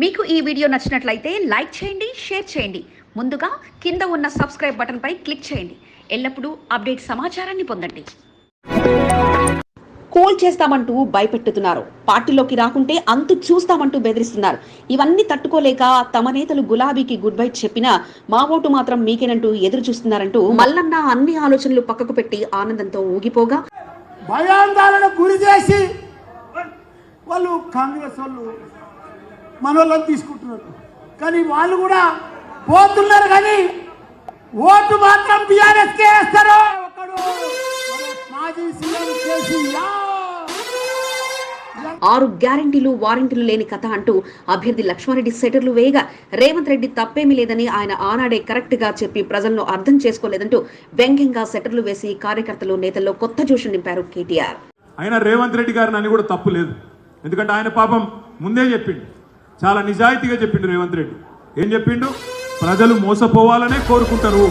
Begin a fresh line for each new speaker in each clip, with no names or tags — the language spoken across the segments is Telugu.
మీకు ఈ వీడియో నచ్చినట్లయితే లైక్ చేయండి, షేర్ చేయండి. ముందుగా కింద ఉన్న సబ్స్క్రైబ్ బటన్ పై క్లిక్ చేయండి. ఎల్లప్పుడూ అప్డేట్ సమాచారాన్ని పొందండి. కోల్ చేస్తామంటూ భయపెట్టుతున్నారు. పార్టీలోకి రాకుంటే అంతు చూస్తామంటూ బెదిరిస్తున్నారు. ఇవన్నీ తట్టుకోలేక తమ నేతలు గులాబీకి గుడ్ బై చెప్పినా మా ఓటు మాత్రం మీకేనంటూ ఎదురు చూస్తున్నారంటూ మల్లన్న అన్ని ఆలోచనలు పక్కకు పెట్టి ఆనందంతో ఊగిపోగా
భయాందోళనకు గురి చేసి వాళ్ళు కాంగ్రెస్ వాళ్ళు మనోళ్ళని తీసుకుంటున్నారు. కానీ వాళ్ళు కూడా పోతున్నారు, కానీ ఓటు మాత్రం బీఆర్ఎస్ కే వేస్తారు. ఒకడు మాజీ సీఎం కేసీఆర్
6 గ్యారెంటీలు వారంటీలు లేని కథ అంటూ అభ్యర్థి లక్ష్మారెడ్డి సెటర్లు వేయగా రేవంత్ రెడ్డి తప్పేమీ లేదని ఆయన ఆనాడే కరెక్ట్ గా చెప్పి ప్రజలను అర్థం చేసుకోలేదంటూ వ్యంగ్యంగా సెటర్లు వేసి కార్యకర్తలు నేతల్లో కొత్త జోషం నింపారు కేటీఆర్.
ఆయన రేవంత్ రెడ్డి గారిని అని కూడా తప్పు లేదు, ఎందుకంటే ఆయన పాపం ముందే చెప్పిండు, చాలా నిజాయితీగా చెప్పిండు. రేవంత్ రెడ్డి ఏం చెప్పిండు? ప్రజలు మోసపోవాలనే కోరుకుంటారు,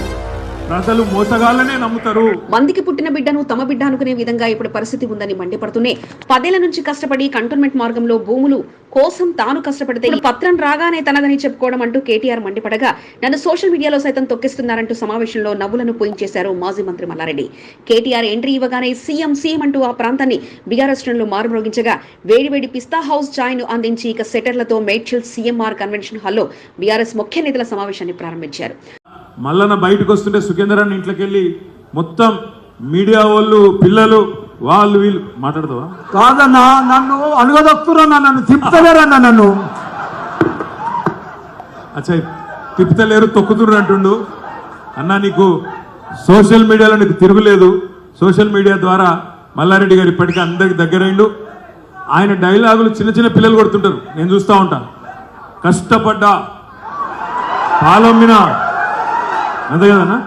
ప్రజలు మోసగాళ్ళనే నమ్ముతారు.
మందికి పుట్టిన బిడ్డను తమ బిడ్డ అనుకునే విధంగా ఇప్పుడు పరిస్థితి ఉందని మండిపడుతూనే 10 ఏళ్ల నుంచి కష్టపడి కంటోన్మెంట్ మార్గంలో భూములు కోసం తాను కష్టపడితే పత్రం రాగానే తనదని చెప్పుకోవడం అంటూ కేటీఆర్ మండిపడగా నన్ను సోషల్ మీడియాలో సైతం తొక్కిస్తున్నారంటూ సమావేశంలో నవ్వులను పోయించేశారు మాజీ మంత్రి మల్లారెడ్డి. కేటీఆర్ ఎంట్రీ ఇవ్వగానే సీఎం అంటూ ఆ ప్రాంతాన్ని బీఆర్ఎస్ శ్రేణులు మారుమ్రోగించగా వేడివేడి పిస్తా హౌస్ చాయ్ ను అందించి ఇక సెటర్లతో మేడ్చల్ సీఎంఆర్ కన్వెన్షన్ హాల్లో బీఆర్ఎస్ ముఖ్య నేతల సమావేశాన్ని ప్రారంభించారు.
మల్లన్న బయటకు వస్తుంటే సుఖేందరాన్ని ఇంట్లోకి వెళ్ళి మొత్తం మీడియా వాళ్ళు పిల్లలు వాళ్ళు వీళ్ళు మాట్లాడతావా?
కాదన్నా, నన్ను అనుగదొక్కుతున్నా, నన్ను తిప్పుతలేరన్నా, నన్ను
అచ్చా తిప్పుతలేరు, తొక్కుతున్నారు అంటుండు. అన్నా నీకు సోషల్ మీడియాలో నీకు తిరుగులేదు. సోషల్ మీడియా ద్వారా మల్లారెడ్డి గారు ఇప్పటికీ అందరికి దగ్గరైండు. ఆయన డైలాగులు చిన్న చిన్న పిల్లలు కొడుతుంటారు, నేను చూస్తూ ఉంటాను. కష్టపడ్డా పాలమ్మినా అంతే కదన్నా.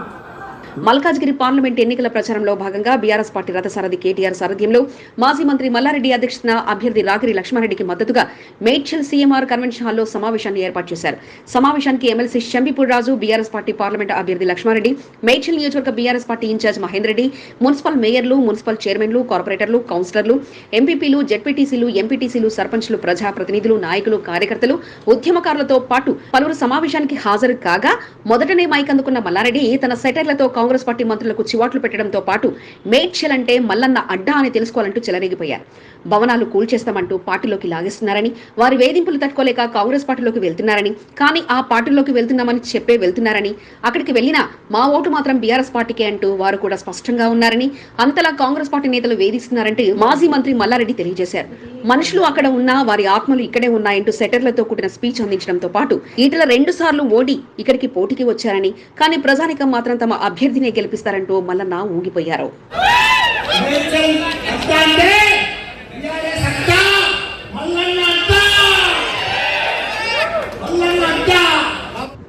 మల్కాజ్గిరి పార్లమెంట్ ఎన్నికల ప్రచారంలో భాగంగా బీఆర్ఎస్ పార్టీ రథసారథి కేటీఆర్ సారథ్యంలో మాజీ మంత్రి మల్లారెడ్డి అధ్యక్షతన అభ్యర్థి రాగిరి లక్ష్మారెడ్డికి మద్దతుగా మేడ్చల్ సీఎంఆర్ కన్వెన్షన్ హాల్లో సమావేశాన్ని ఏర్పాటు చేశారు. సమావేశానికి MLC Shambipur Raju, BRS party parliament అభ్యర్థి లక్ష్మారెడ్డి, మేడ్చల్ నియోజకవర్గ BRS party incharge Mahender Reddy, municipal మేయర్లు, మున్సిపల్ చైర్మన్లు, కార్పొరేటర్లు, కౌన్సిలర్లు, ఎంపీపీలు, జెడ్పీటీసీలు, ఎంపీటీసీలు, సర్పంచ్లు, ప్రజాప్రతినిధులు, నాయకులు, కార్యకర్తలు, ఉద్యమకారులతో పాటు పలువురు సమావేశానికి హాజరు కాగా మొదటనే మైక్ అందుకున్న మల్లారెడ్డి తన సెటర్లతో కాంగ్రెస్ పార్టీ మంత్రులకు చివాట్లు పెట్టడంతో పాటు మేడ్చల్ అంటే మల్లన్న అడ్డా అని తెలుసుకోవాలంటూ చెలరేగిపోయారు. భవనాలు కూల్చేస్తామంటూ పార్టీలోకి లాగేస్తున్నారని, వారి వేధింపులు తట్టుకోలేక కాంగ్రెస్ పార్టీలోకి వెళ్తున్నారని, కానీ ఆ పార్టీలోకి వెళ్తున్నామని చెప్పే వెళ్తున్నారని, అక్కడికి వెళ్లినా మా ఓటు మాత్రం బీఆర్ఎస్ పార్టీకే అంటూ వారు కూడా స్పష్టంగా ఉన్నారని, అంతలా కాంగ్రెస్ పార్టీ నేతలు వేధిస్తున్నారంటూ మాజీ మంత్రి మల్లారెడ్డి తెలియజేశారు. మనుషులు అక్కడ ఉన్నా వారి ఆత్మలు ఇక్కడే ఉన్నాయంటూ సెటర్లతో కూడిన స్పీచ్ అందించడంతో పాటు ఈటల 2 సార్లు ఓడి ఇక్కడికి పోటీకి వచ్చారని, కానీ ప్రజానికం మాత్రం తమ అభ్యర్థినే గెలిపిస్తారంటూ మల్లన్న ఊగిపోయారు.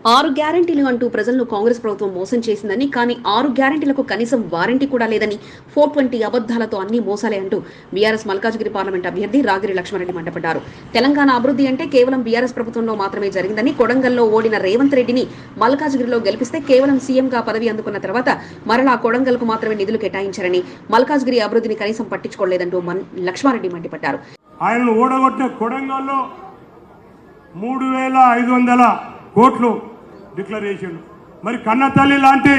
6 గ్యారెంటీలు అంటూ ప్రజలను కాంగ్రెస్ ప్రభుత్వం మోసం చేసిందని, కానీ 6 గ్యారెంటీలకు కనీసం వారంటీ కూడా లేదని, 420 అబద్దాలతో అన్ని మోసాలే అంటూ బీఆర్ఎస్ మల్కాజ్గిరి పార్లమెంట్ అభ్యర్థి రాగిరి లక్ష్మారెడ్డి మండిపడ్డారు. తెలంగాణ అభివృద్ధి అంటే కేవలం బీఆర్ఎస్ ప్రభుత్వంలో మాత్రమే జరిగిందని, కొడంగల్లో ఓడిన రేవంత్ రెడ్డిని మల్కాజ్గిరిలో గెలిపిస్తే కేవలం సీఎంగా పదవి అందుకున్న తర్వాత మరలా కొడంగల్కు మాత్రమే నిధులు కేటాయించారని, మల్కాజ్గిరి అభివృద్ధిని కనీసం పట్టించుకోలేదంటూ లక్ష్మారెడ్డి మండిపడ్డారు.
ఆయనను ఓడగొట్టిన కొడంగల్లో 3500 కోట్లు డిక్లేర్ చేసిండు. మరి కన్న తల్లి లాంటి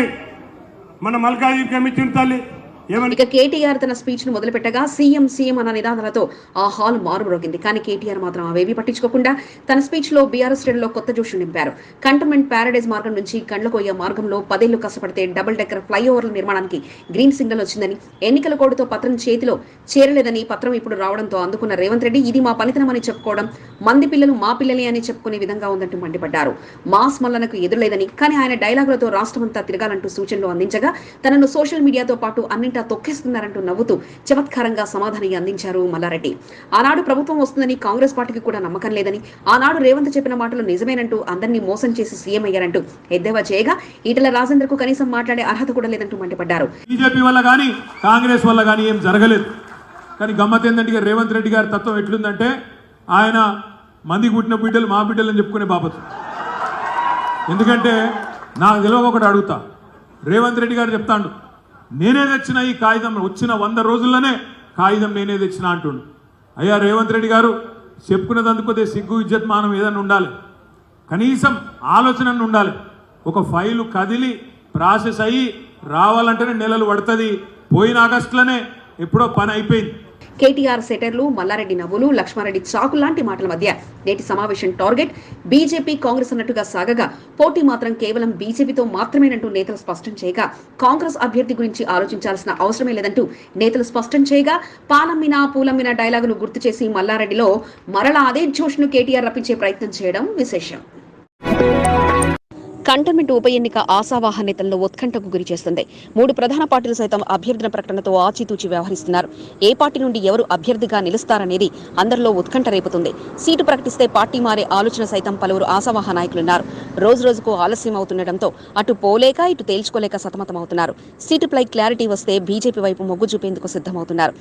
మన మల్కాజ్గిరికి ఇచ్చిన తల్లి
ఇక కేటీఆర్ తన స్పీచ్ ను మొదలుపెట్టగా సీఎం అన్న నినాదాలతో ఆ హాల్ మారుమ్రోగింది. కానీ కేటీఆర్ మాత్రం అవేవి పట్టించుకోకుండా తన స్పీచ్ లో బీఆర్ఎస్ శ్రేణుల్లో కొత్త జోషం నింపారు. కంటోన్మెంట్ ప్యారడైజ్ మార్గం నుంచి కండ్లకోయ మార్గంలో 10 ఏళ్లు కష్టపడితే డబుల్ డెక్కర్ ఫ్లైఓవర్ల నిర్మాణానికి గ్రీన్ సిగ్నల్ వచ్చిందని, ఎన్నికల కోడ్తో పత్రం చేతిలో చేరలేదని, పత్రం ఇప్పుడు రావడంతో అందుకున్న రేవంత్ రెడ్డి ఇది మా పనితనమని చెప్పుకోవడం, మంది పిల్లలు మా పిల్లలే అని చెప్పుకునే విధంగా ఉందంటూ మండిపడ్డారు. మాస్ మల్లనకు ఎదురులేదని, కానీ ఆయన డైలాగులతో రాష్ట్రమంతా తిరగాలంటూ సూచనలు అందించగా తనను సోషల్ మీడియాతో పాటు అన్నింటా తొక్కేస్తున్నారంటూ నవ్వుతూ చమత్కారంగా సమాధానం అందించారు మల్లారెడ్డి. ఆనాడు ప్రభుత్వం వస్తుందని కాంగ్రెస్ పార్టీకి కూడా నమ్మకం లేదని, ఆనాడు రేవంత్ చెప్పిన మాటలు నిజమేనంటూ అందరినీ మోసం చేసి సీఎం అయ్యారంటూ ఎద్దేవా చేయగా ఈటల రాజేందర్ కు కనీసం మాట్లాడే అర్హత కూడా లేదంటూ మండిపడ్డారు.
బీజేపీ వల్ల కానీ కాంగ్రెస్ వల్ల కానీ ఏం జరగలేదు. కానీ గమ్మత్ ఏంటంటే రేవంత్ రెడ్డి గారి తత్వం ఎట్లుందంటే ఆయన మందికి పుట్టిన బిడ్డలు మా బిడ్డలు అని చెప్పుకునే బాపతు. ఎందుకంటే నాకు తెలియక ఒకటి అడుగుతా, రేవంత్ రెడ్డి గారు చెప్తాడు నేనే తెచ్చిన ఈ కాగితం, వచ్చిన 100 రోజుల్లోనే కాగితం నేనే తెచ్చిన అంటుండు. అయ్యా రేవంత్ రెడ్డి గారు, చెప్పుకునేందుకు కొద్దిగా సిగ్గు ఇజ్జత్ మానం ఏదైనా ఉండాలి, కనీసం ఆలోచన ఉండాలి. ఒక ఫైలు కదిలి ప్రాసెస్ అయ్యి రావాలంటేనే నెలలు పడుతుంది. పోయిన ఆగస్టులోనే ఎప్పుడో పని అయిపోయింది.
కేటీఆర్ సెటర్లు, మల్లారెడ్డి నవ్వులు, లక్ష్మారెడ్డి చాకు లాంటి మాటల మధ్య నేటి సమావేశం టార్గెట్ బీజేపీ కాంగ్రెస్ అన్నట్టుగా సాగగా పోటీ మాత్రం కేవలం బీజేపీతో మాత్రమేనంటూ నేతలు స్పష్టం చేయగా కాంగ్రెస్ అభ్యర్థి గురించి ఆలోచించాల్సిన అవసరమే లేదంటూ నేతలు స్పష్టం చేయగా పాలమ్మినా పూలమ్మినా డైలాగును గుర్తు చేసి మల్లారెడ్డిలో మరలా అదే జోష్ను కేటీఆర్ రప్పించే ప్రయత్నం చేయడం విశేషం. కంటోన్మెంట్ ఉప ఎన్నిక ఆశావాహ నేతలను ఉత్కంఠకు గురి చేస్తుంది. 3 ప్రధాన పార్టీలు సైతం అభ్యర్థుల ప్రకటనతో ఆచితూచి వ్యవహరిస్తున్నారు. ఏ పార్టీ నుండి ఎవరు అభ్యర్థిగా నిలుస్తారనేది అందరిలో ఉత్కంఠ రేపుతుంది. సీటు ప్రకటిస్తే పార్టీ మారే ఆలోచన సైతం పలువురు ఆశావాహ నాయకులున్నారు. రోజురోజుకు ఆలస్యం అవుతుండటంతో అటు పోలేక ఇటు తేల్చుకోలేక సతమతమవుతున్నారు. సీటుపై క్లారిటీ వస్తే బీజేపీ వైపు మొగ్గు చూపేందుకు సిద్ధమవుతున్నారు.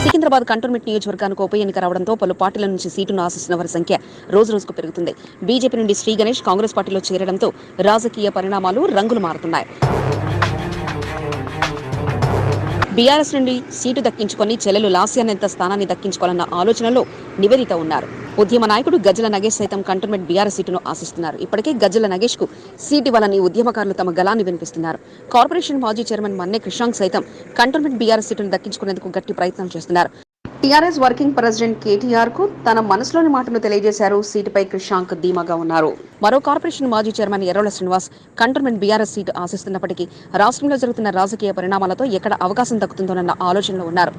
సికింద్రాబాద్ కంటోన్మెంట్ నియోజకవర్గానికి ఉప ఎన్నిక రావడంతో పలు పార్టీల నుంచి సీటును ఆశిస్తున్న వారి సంఖ్య రోజురోజుకు పెరుగుతుంది. బీజేపీ నుండి శ్రీ గణేష్ కాంగ్రెస్ పార్టీలో చేరడంతో రాజకీయ పరిణామాలు రంగులు మారుతున్నాయి. బీఆర్ఎస్ నుండి సీటు దక్కించుకుని చెల్లెలు లాస్యానంత స్థానాన్ని దక్కించుకోవాలన్న ఆలోచనలో నివేదిత ఉన్నారు. ఉద్యమ నాయకుడు గజ్జల నగేష్ సైతం కంటోన్మెంట్ బీఆర్ఎస్ సీటును ఆశిస్తున్నారు. ఇప్పటికే గజ్జల నగేష్ కు సీటు ఇవ్వాలని ఉద్యమకారులు తమ గలాన్ని వినిపిస్తున్నారు. కార్పొరేషన్ మాజీ చైర్మన్ మన్నె కృష్ణాంగ్ సైతం కంటోన్మెంట్ బీఆర్ఎస్ సీటును దక్కించుకునేందుకు గట్టి ప్రయత్నం చేస్తున్నారు. టీఆర్ఎస్ వర్కింగ్ ప్రెసిడెంట్ కేటీఆర్ కు తన మనసులోని మాటను తెలియజేశారు. సీటుపై కృషాంక్ ధీమాగా ఉన్నారు. మరో కార్పొరేషన్ మాజీ chairman Errolla Srinivas cantonment BRS seat ఆశిస్తున్నప్పటికీ రాష్ట్రంలో జరుగుతున్న రాజకీయ పరిణామాలతో ఎక్కడ అవకాశం దక్కుతుందోనన్న ఆలోచనలో ఉన్నారు.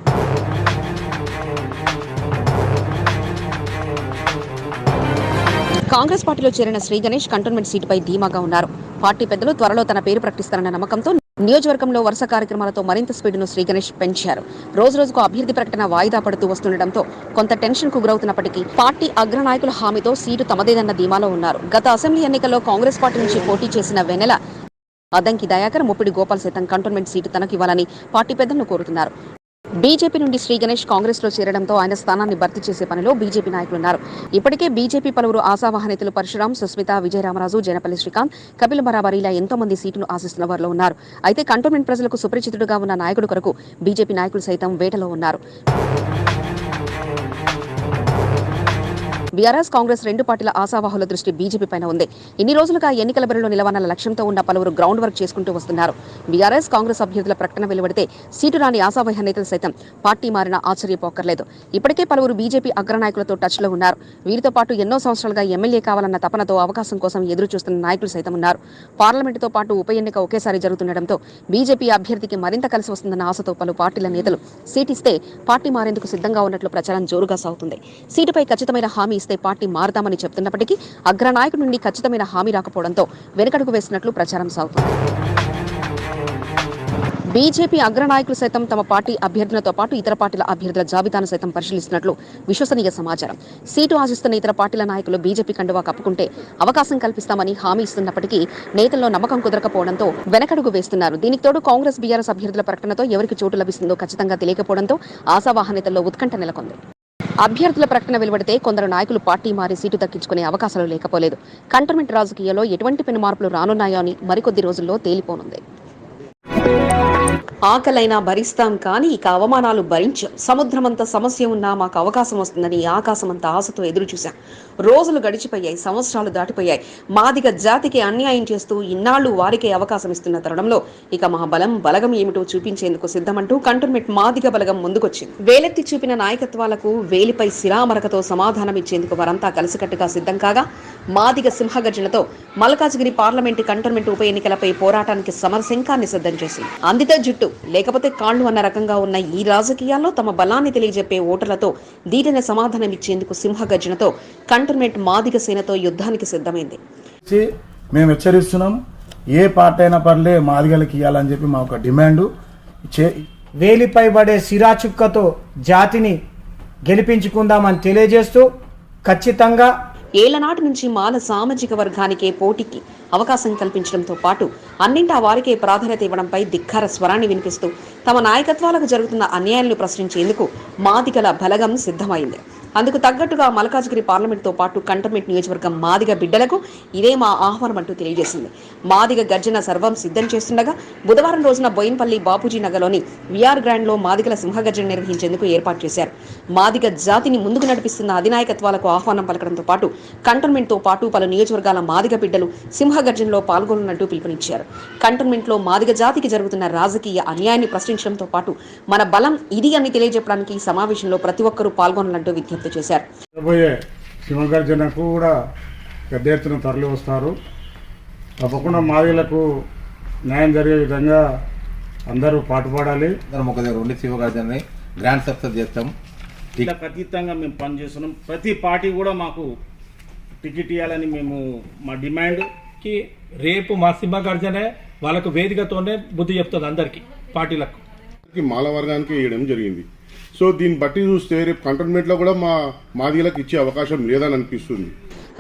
కాంగ్రెస్ పార్టీలో చేరిన శ్రీ గణేష్ కంటోన్మెంట్ సీటుపై ధీమాగా ఉన్నారు. పార్టీ పెద్దలు త్వరలో తన పేరు ప్రకటిస్తారన్న నమ్మకంతో నియోజకవర్గంలో వరుస కార్యక్రమాలతో మరింత స్పీడ్ను శ్రీ గణేష్ పెంచారు. రోజురోజుకు అభ్యర్థి ప్రకటన వాయిదా పడుతూ వస్తుండటంతో కొంత టెన్షన్ కు గురవుతున్నప్పటికీ పార్టీ అగ్రనాయకుల హామీతో సీటు తమదేదన్న ధీమాలో ఉన్నారు. గత అసెంబ్లీ ఎన్నికల్లో కాంగ్రెస్ పార్టీ నుంచి పోటీ చేసిన వెన్నెల, అద్దంకి దయాకర్, ముప్పిడి గోపాల్ సైతం కంటోన్మెంట్ సీటు తనకివ్వాలని పార్టీ పెద్దలను కోరుతున్నారు. బీజేపీ నుండి శ్రీ గణేష్ కాంగ్రెస్ లో చేరడంతో ఆయన స్థానాన్ని భర్తీ చేసే పనిలో బీజేపీ నాయకులున్నారు. ఇప్పటికే బీజేపీ పలువురు ఆశావాహ నేతలు పరశురాం, సుస్మిత, విజయరామరాజు, జనపల్లి శ్రీకాంత్, కపిల్ బరాబర్ ఇలా ఎంతో మంది సీటును ఆశిస్తున్న వారిలో ఉన్నారు. అయితే కంటోన్మెంట్ ప్రజలకు సుపరిచితుడుగా ఉన్న నాయకుడు కొరకు బీజేపీ నాయకులు సైతం వేటలో ఉన్నారు. బీఆర్ఎస్ కాంగ్రెస్ 2 పార్టీల ఆశావాహుల దృష్టి బీజేపీ పైన ఉంది. ఇన్ని రోజులుగా ఎన్నికల బరిలో నిలవనాల లక్ష్యంతో ఉన్న పలువురు గ్రౌండ్ వర్క్ చేసుకుంటూ వస్తున్నారు. బీఆర్ఎస్ కాంగ్రెస్ అభ్యర్థుల ప్రకటన వెలువడితే సీటు రాని ఆశావాహ నేతలు సైతం పార్టీ మారిన ఆశ్చర్యపోక్కర్లేదు. ఇప్పటికే పలువురు బీజేపీ అగ్రనాయకులతో టచ్ లో ఉన్నారు. వీరితో పాటు ఎన్నో సంవత్సరాలుగా ఎమ్మెల్యే కావాలన్న తపనతో అవకాశం కోసం ఎదురు చూస్తున్న నాయకులు సైతం ఉన్నారు. పార్లమెంటుతో పాటు ఉప ఎన్నిక ఒకేసారి జరుగుతుండటంతో బీజేపీ అభ్యర్థికి మరింత కలిసి వస్తుందన్న ఆశతో పలు పార్టీల నేతలు సీటిస్తే పార్టీ మారేందుకు సిద్ధంగా ఉన్నట్లు ప్రచారం జోరుగా సాగుతుంది. సీటుపై ఖచ్చితమైన హామీ ఇస్తే పార్టీ మారదామని చెప్తున్నప్పటికీ అగ్రనాయకుడి నుండి ఖచ్చితమైన హామీ రాకపోవడంతో వెనకడుగు వేసినట్లు ప్రచారం సాగుతుంది. బీజేపీ అగ్రనాయకులు సైతం తమ పార్టీ అభ్యర్థులతో పాటు ఇతర పార్టీల అభ్యర్థుల జాబితాను సైతం పరిశీలిస్తున్నట్లు విశ్వసనీయ సమాచారం. సీటు ఆశిస్తున్న ఇతర పార్టీల నాయకులు బీజేపీ కండువా కప్పుకుంటే అవకాశం కల్పిస్తామని హామీ ఇస్తున్నప్పటికీ నేతల్లో నమ్మకం కుదరకపోవడంతో వెనకడుగు వేస్తున్నారు. దీనికి తోడు కాంగ్రెస్ బీఆర్ఎస్ అభ్యర్థుల ప్రకటనతో ఎవరికి చోటు లభిస్తుందో ఖచ్చితంగా తెలియకపోవడంతో ఆశావాహ నేతల్లో ఉత్కంఠ నెలకొంది. అభ్యర్థుల ప్రకటన వెలువడితే కొందరు నాయకులు పార్టీ మారి సీటు దక్కించుకునే అవకాశాలు లేకపోలేదు. కంటోన్మెంట్ రాజకీయాల్లో ఎటువంటి పెను మార్పులు రానున్నాయో అని మరికొద్ది రోజుల్లో తేలిపోనుంది. ఆకలైనా భరిస్తాం కానీ ఇక అవమానాలు భరించాం. సముద్రమంత సమస్య ఉన్నా మాకు అవకాశం వస్తుందని ఆకాశమంత ఆశతో ఎదురు చూశాం. రోజులు గడిచిపోయాయి, సంవత్సరాలు దాటిపోయాయి. మాదిగ జాతికి అన్యాయం చేస్తూ ఇన్నాళ్లు వారికే అవకాశం ఇస్తున్న తరుణంలో ఇక మా బలగం ఏమిటో చూపించేందుకు సిద్ధమంటూ కంటోన్మెంట్ మాదిగ బలగం ముందుకొచ్చింది. వేలెత్తి చూపిన నాయకత్వాలకు వేలిపై శిలామరకతో సమాధానం ఇచ్చేందుకు వారంతా కలిసికట్టుగా సిద్ధం కాగా మాదిగ సింహగర్జనతో మల్కాజ్గిరి పార్లమెంటు కంటోన్మెంట్ ఉప ఎన్నికలపై పోరాటానికి సమరశంఖాన్ని సిద్ధం చేసింది. అందితే జుట్టు లేకపోతే కాళ్లు అన్న రకంగా ఉన్న ఈ రాజకీయాల్లో తమ బలాన్ని తెలియజెప్పే ఓటర్లతో దీటైన సమాధానం ఇచ్చేందుకు సింహగర్జనతో కంటోన్మెంట్ మాదిగ సేనతో యుద్ధానికి సిద్ధమైంది.
మేము హెచ్చరిస్తున్నాం, ఏ పార్టీ అయినా పర్లే మాదిగలకి ఇవ్వాలని చెప్పి మా ఒక డిమాండ్.
వేలిపై పడే సిరాచుక్కతో జాతిని గెలిపించుకుందామని తెలియజేస్తూ ఖచ్చితంగా
ఏళ్లనాటి నుంచి మాల సామాజిక వర్గానికే పోటీకి అవకాశం కల్పించడంతో పాటు అన్నింటా వారికే ప్రాధాన్యత ఇవ్వడంపై ధిక్కార స్వరాన్ని వినిపిస్తూ తమ నాయకత్వాలకు జరుగుతున్న అన్యాయాలను ప్రశ్నించేందుకు మాదిగల బలగం సిద్ధమైంది. అందుకు తగ్గట్టుగా మల్కాజ్గిరి పార్లమెంట్తో పాటు కంటోన్మెంట్ నియోజకవర్గం మాదిగ బిడ్డలకు ఇదే మా ఆహ్వానం అంటూ తెలియజేసింది. మాదిగ గర్జన సర్వం సిద్ధం చేస్తుండగా బుధవారం రోజున బోయిన్పల్లి బాపూజీ నగర్లోని విఆర్ గ్రాండ్లో మాదిగల సింహగర్జన నిర్వహించేందుకు ఏర్పాటు చేశారు. మాదిగ జాతిని ముందుకు నడిపిస్తున్న అధినాయకత్వాలకు ఆహ్వానం పలకడంతో పాటు కంటోన్మెంట్తో పాటు పలు నియోజకవర్గాల మాదిగ బిడ్డలు సింహగర్జనలో పాల్గొనున్నట్టు పిలుపునిచ్చారు. కంటోన్మెంట్లో మాదిగ జాతికి జరుగుతున్న రాజకీయ అన్యాయాన్ని ప్రశ్నించడంతో పాటు మన బలం ఇది అని తెలియజెప్పడానికి ఈ సమావేశంలో ప్రతి ఒక్కరూ పాల్గొనాలంటూ విజ్ఞప్తి చేశారు.
సింహగర్జనకు కూడా పెద్ద ఎత్తున తరలి వస్తారు. తప్పకుండా మాదిగలకు న్యాయం జరిగే విధంగా అందరూ పాటుపడాలి.
ఒక దగ్గర ఉండి సింహగర్జనని గ్రాండ్ సక్సెస్ చేస్తాం.
అతీతంగా మేము పనిచేస్తున్నాం. ప్రతి పార్టీ కూడా మాకు టికెట్ ఇవ్వాలని మేము మా డిమాండ్కి
రేపు మా సింహగర్జనే వాళ్ళకు వేదికతోనే బుద్ధి చెప్తుంది అందరికీ పార్టీలకు.
మాల వర్గానికి వేయడం జరిగింది. సో దీన్ని బట్టి చూస్తే రేపు కంటోన్మెంట్లో కూడా మా మాదిగలకు ఇచ్చే అవకాశం లేదని అనిపిస్తుంది.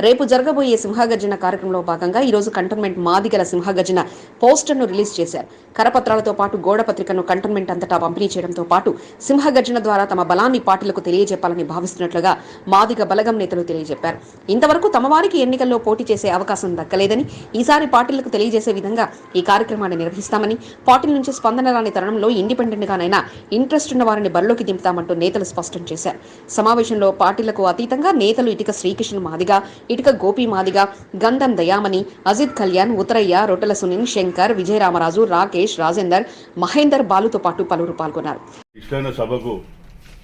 రేపు జరగబోయే సింహగర్జన కార్యక్రమంలో భాగంగా ఈరోజు కంటోన్మెంట్ మాదిగల సింహగర్జన పోస్టర్ను రిలీజ్ చేశారు. కరపత్రాలతో పాటు గోడ పత్రికను కంటోన్మెంట్ అంతటా పంపిణీ చేయడంతో పాటు సింహగర్జన ద్వారా తమ బలాన్ని పార్టీలకు తెలియజెప్పాలని భావిస్తున్నట్లుగా మాదిగ బలగం నేతలు తెలియజెప్పారు. ఇంతవరకు తమ వారికి ఎన్నికల్లో పోటీ చేసే అవకాశం దక్కలేదని, ఈసారి పార్టీలకు తెలియజేసే విధంగా ఈ కార్యక్రమాన్ని నిర్వహిస్తామని, పార్టీల నుంచి స్పందన రాని తరుణంలో ఇండిపెండెంట్ గానైనా ఇంట్రెస్ట్ ఉన్న వారిని బరిలోకి దింపుతామంటూ నేతలు స్పష్టం చేశారు. సమావేశంలో పార్టీలకు అతీతంగా నేతలు ఇటుక శ్రీకృష్ణ మాదిగ, ఇటుక గోపి మాదిగ, గంధం దయామణి, అజిత్ కళ్యాణ్, ఉత్తరయ్య, రొట్టెల సునీల్, శంకర్, విజయరామరాజు, రాకేష్, రాజేందర్, మహేందర్ బాలుతో పాటు పలువురు పాల్గొన్నారు.
ఇష్టమైన సభకు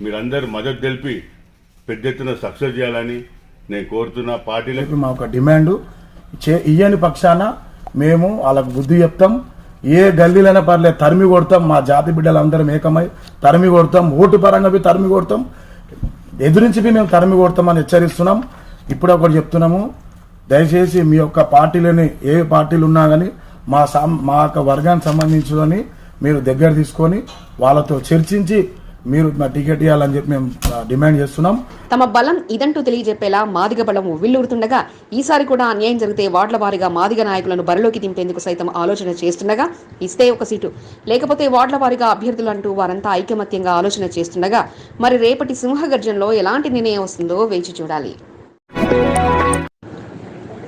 మీరందరూ మద్దతు తెలిపి పెద్ద ఎత్తున సక్సెస్ చేయాలని నేను కోరుతున్న పార్టీలకు
మా ఒక డిమాండ్ ఇయ్యని పక్షాన మేము వాళ్ళకు బుద్ధి చెప్తాం. ఏ గల్లీలైనా పర్లేదు తరిమి కొడతాం. మా జాతి బిడ్డలందరం ఏకమై తరిమి కొడతాం. ఓటు పరంగా తరిమి కొడతాం. ఎదురించి మేము తరిమి కొడతామని హెచ్చరిస్తున్నాం. ఇప్పుడు ఒకటి చెప్తున్నాము, దయచేసి మీ యొక్క పార్టీలని ఏ పార్టీలు ఉన్నా కానీ మా యొక్క వర్గానికి సంబంధించుకొని మీరు దగ్గర తీసుకొని వాళ్ళతో చర్చించి మీరు మా టికెట్ ఇవ్వాలని చెప్పి మేము డిమాండ్ చేస్తున్నాం.
తమ బలం ఇదంటూ తెలియజెప్పేలా మాదిగ బలం ఉవ్విల్లూరుతుండగా ఈసారి కూడా అన్యాయం జరిగితే వార్డుల వారీగా మాదిగ నాయకులను బరిలోకి దింపేందుకు సైతం ఆలోచన చేస్తుండగా, ఇస్తే ఒక సీటు లేకపోతే వార్డుల వారీగా అభ్యర్థులు అంటూ వారంతా ఐకమత్యంగా ఆలోచన చేస్తుండగా మరి రేపటి సింహగర్జనలో ఎలాంటి నిర్ణయం వస్తుందో వేచి చూడాలి.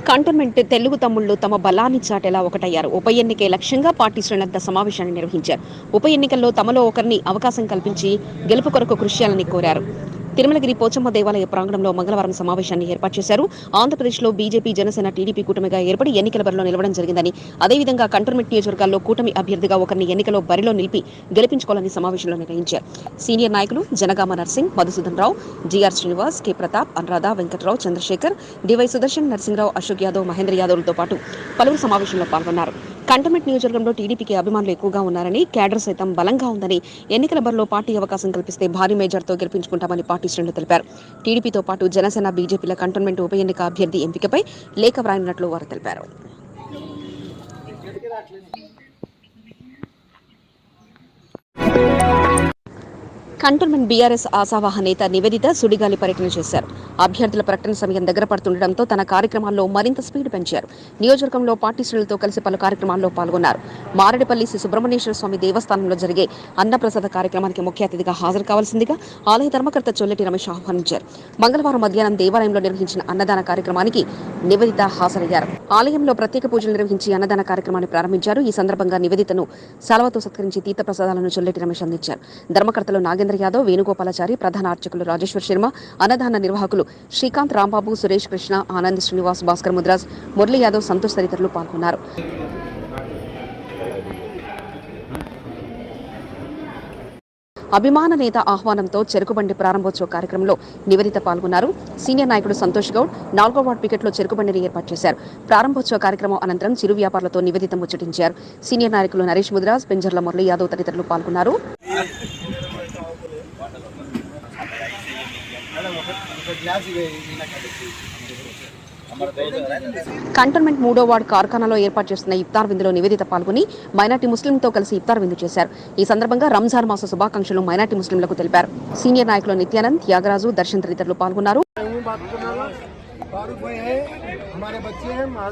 కంటోన్మెంట్ తెలుగు తమ్ముళ్లు తమ బలాన్ని చాటేలా ఒకటయ్యారు. ఉప ఎన్నికే లక్ష్యంగా పార్టీ శ్రేణులంతా సమావేశాన్ని నిర్వహించారు. ఉప ఎన్నికల్లో తమలో ఒకరిని అవకాశం కల్పించి గెలుపు కొరకు కృషి చేయాలని కోరారు. తిరుమలగిరి పోచమ్మ దేవాలయ ప్రాంగణంలో మంగళవారం సమావేశాన్ని ఏర్పాటు చేశారు. ఆంధ్రప్రదేశ్లో బీజేపీ, జనసేన, టీడీపీ కూటమిగా ఏర్పడి ఎన్నికల బరిలో నిలవడం జరిగిందని, అదేవిధంగా కంటోన్మెంట్ నియోజకవర్గాల్లో కూటమి అభ్యర్థిగా ఒకరిని ఎన్నికలో బరిలో నిలిపి గెలిపించుకోవాలని సమావేశంలో నిర్ణయించారు. సీనియర్ నాయకులు Janagama Narsing, Madhusudan Rao, GR Srinivas, K Pratap, Anuradha, Venkatrao, Chandrashekar, DY Sudarshan, Narasimharao, Ashok Yadav, Mahendra యాదవ్లతో పాటు పలువురు సమావేశంలో పాల్గొన్నారు. కంటోన్మెంట్ నియోజకవర్గంలో టీడీపీకి అభిమానులు ఎక్కువగా ఉన్నారని, క్యాడర్ సైతం బలంగా ఉందని, ఎన్నికల బరిలో పార్టీ అవకాశం కల్పిస్తే భారీ మేజర్తో గెలిపించుకుంటామని పార్టీ శ్రేణులు తెలిపారు. టీడీపీతో పాటు జనసేన, బీజేపీల కంటోన్మెంట్ ఉప ఎన్నిక అభ్యర్థి ఎంపికపై లేఖ వ్రాయనున్నట్లు వారు తెలిపారు. కంటోన్మెంట్ బీఆర్ఎస్ ఆశావాహ నేత నివేదిత సుడిగాలి పర్యటన చేశారు. అభ్యర్థుల ప్రకటన సమయం దగ్గర పడుతుండటంతో తన కార్యక్రమాల్లో మరింత స్పీడ్ పెంచారు. నియోజకవర్గంలో పార్టీ శ్రేణులతో కలిసి పలు కార్యక్రమాల్లో పాల్గొన్నారు. మారేడుపల్లి శ్రీ సుబ్రహ్మణ్యేశ్వర స్వామి దేవస్థానంలో జరిగే అన్నప్రసాద కార్యక్రమానికి ముఖ్య అతిథిగా హాజరు కావాల్సిందిగా ఆలయ ధర్మకర్త చొల్లెటి రమేష్ ఆహ్వానించారు. మంగళవారం మధ్యాహ్నం దేవాలయంలో నిర్వహించిన అన్నదాన కార్యక్రమానికి నివేదిత హాజరయ్యారు. ఆలయంలో ప్రత్యేక పూజలు నిర్వహించి అన్నదాన కార్యక్రమాన్ని ప్రారంభించారు. ఈ సందర్భంగా నివేదితను శాలువాతో సత్కరించి తీర్థ ప్రసాదాలను చొల్లెటి రమేష్ అందించారు. ధర్మకర్తలు నాగేంద్ర యాదవ్, వేణుగోపాలాచారి, ప్రధాన అర్చకులు రాజేశ్వర్ శర్మ, అన్నదాన నిర్వాహకులు శ్రీకాంత్, రాంబాబు, సురేష్ కృష్ణ, ఆనంద్, శ్రీనివాస్, భాస్కర్ ముద్రాజ్, మురళీ యాదవ్, సంతోష్ తదితరులు పాల్గొన్నారు. అభిమాన నేత ఆహ్వానంతో చెరుకుబండి ప్రారంభోత్సవ కార్యక్రమంలో నివేదిత పాల్గొన్నారు. సీనియర్ నాయకుడు సంతోష్ గౌడ్ 4వ వార్డు పికెట్లో చెరుకుబండిని ఏర్పాటు చేశారు. ప్రారంభోత్సవ కార్యక్రమం అనంతరం చిరు వ్యాపారులతో నివేదిత ముచ్చటించారు. సీనియర్ నాయకులు నరేష్ ముద్రాజ్, పెంజర్ల మురళీ యాదవ్ తదితరులు పాల్గొన్నారు. కంటోన్మెంట్ 3వ వార్డు కార్ఖానాలో ఏర్పాటు చేస్తున్న ఇఫ్తార్ విందులో నివేదిత పాల్గొని మైనార్టీ ముస్లింలతో కలిసి ఇఫ్తార్ విందు చేశారు. ఈ సందర్భంగా రంజాన్ మాస శుభాకాంక్షలు మైనార్టీ ముస్లింలకు తెలిపారు. సీనియర్ నాయకులు నిత్యానంద్, త్యాగరాజు, దర్శన్ తదితరులు పాల్గొన్నారు.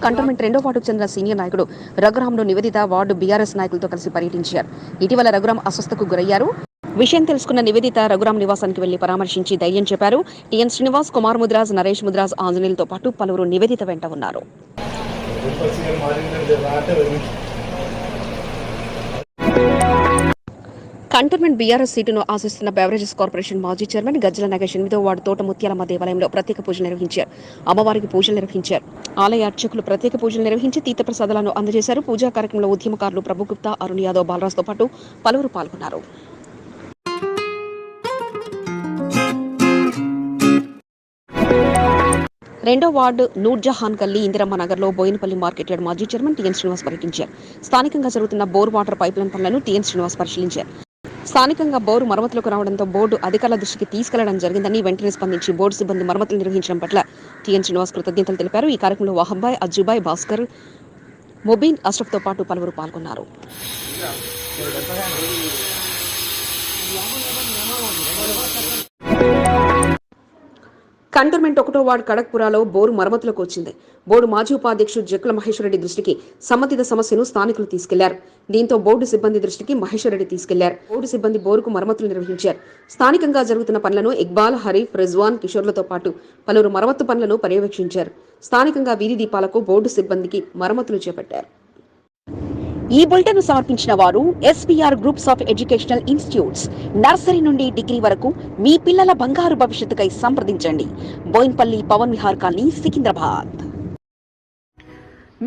కంటోన్మెంట్ 2వ వార్డుకు చెందిన సీనియర్ నాయకుడు రఘురాంలో నివేదిత వార్డు బీఆర్ఎస్ నాయకులతో కలిసి పర్యటించారు. ఇటీవల రఘురాం అస్వస్థకు గురయ్యారు. విషయం తెలుసుకున్న నివేదిత రఘురామ్ నివాసానికి వెళ్లి పరామర్శించి ధైర్యం చెప్పారు. టీఎన్ శ్రీనివాస్, కుమార్ ముద్రాజ్, నరేష్ ముద్రాజ్, ఆంజనేయులతో పాటు పలువురు నివేదిత వెంట ఉన్నారు. కంటోన్మెంట్ బీఆర్ఎస్ సీటును ఆశిస్తున్న బెవరేజెస్ కార్పొరేషన్ మాజీ చైర్మన్ గజ్జల నాగేష్ 8వ వార్డు తోట ముత్యాలమ్మ దేవాలయంలో ప్రత్యేక పూజలు నిర్వహించారు. అమ్మవారికి పూజలు నిర్వహించారు. ఆలయ అర్చకులు ప్రత్యేక పూజలు నిర్వహించి తీర్థప్రసాదాలను అందజేశారు. పూజా కార్యక్రమంలో ఉద్యమకారులు ప్రభుగుప్తా, అరుణ్ యాదవ్, బాలరాజ్తో పాటు పలువురు పాల్గొన్నారు. 2వ వార్డు నూర్జహాన్ గల్లీ ఇందిరమ్మ నగర్లో బోయినపల్లి మార్కెట్ యార్డ్ మాజీ చైర్మన్ టీఎన్ శ్రీనివాస్ పర్యటించారు. స్థానికంగా జరుగుతున్న బోర్ వాటర్ పైప్లైన్ పనులను టీఎన్ శ్రీనివాస్ పరిశీలించారు. స్థానికంగా బోరు మరమ్మతులకు రావడంతో బోర్డు అధికారుల దృష్టికి తీసుకెళ్లడం జరిగిందని వెంటనే స్పందించి బోర్డు సిబ్బంది మరమ్మతులు నిర్వహించడం పట్ల టీఎన్ శ్రీనివాస్ కృతజ్ఞతలు తెలిపారు. ఈ కార్యక్రమంలో వాహంబాయ్, అజ్జుబాయ్, భాస్కర్, మొబీన్, అష్రఫ్తో పాటు పలువురు పాల్గొన్నారు. కంటోన్మెంట్ 1వ వార్డు కడక్పురాలో బోరు మరమ్మతులకు వచ్చింది. బోర్డు మాజీ ఉపాధ్యక్షుడు జక్కుల మహేశ్వరరెడ్డి దృష్టికి సంబంధిత సమస్యను స్థానికులు తీసుకెళ్లారు. దీంతో బోర్డు సిబ్బంది దృష్టికి మహేశ్వరరెడ్డి తీసుకెళ్లారు. బోర్డు సిబ్బంది బోరుకు మరమ్మతులు నిర్వహించారు. స్థానికంగా జరుగుతున్న పనులను ఇక్బాల్, హరీఫ్, రిజ్వాన్, కిషోర్లతో పాటు పలువురు మరమ్మతు పనులను పర్యవేక్షించారు. స్థానికంగా వీధి దీపాలకు బోర్డు సిబ్బందికి మరమ్మతులు చేపట్టారు. ఈ బులెటిన్ సమర్పించిన వారు SPR groups of educational institutes. Nursery నుండి డిగ్రీ వరకు మీ పిల్లల బంగారు భవిష్యత్తుకై సంప్రదించండి. బోయిన్పల్లి, పవన్ విహార్ కాలనీ, సికింద్రాబాద్.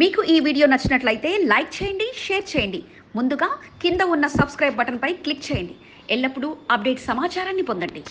మీకు ఈ వీడియో నచ్చినట్లయితే లైక్ చేయండి, షేర్ చేయండి. ముందుగా కింద ఉన్న సబ్స్క్రైబ్ బటన్ పై క్లిక్ చేయండి. ఎల్లప్పుడూ అప్డేట్ సమాచారాన్ని పొందండి.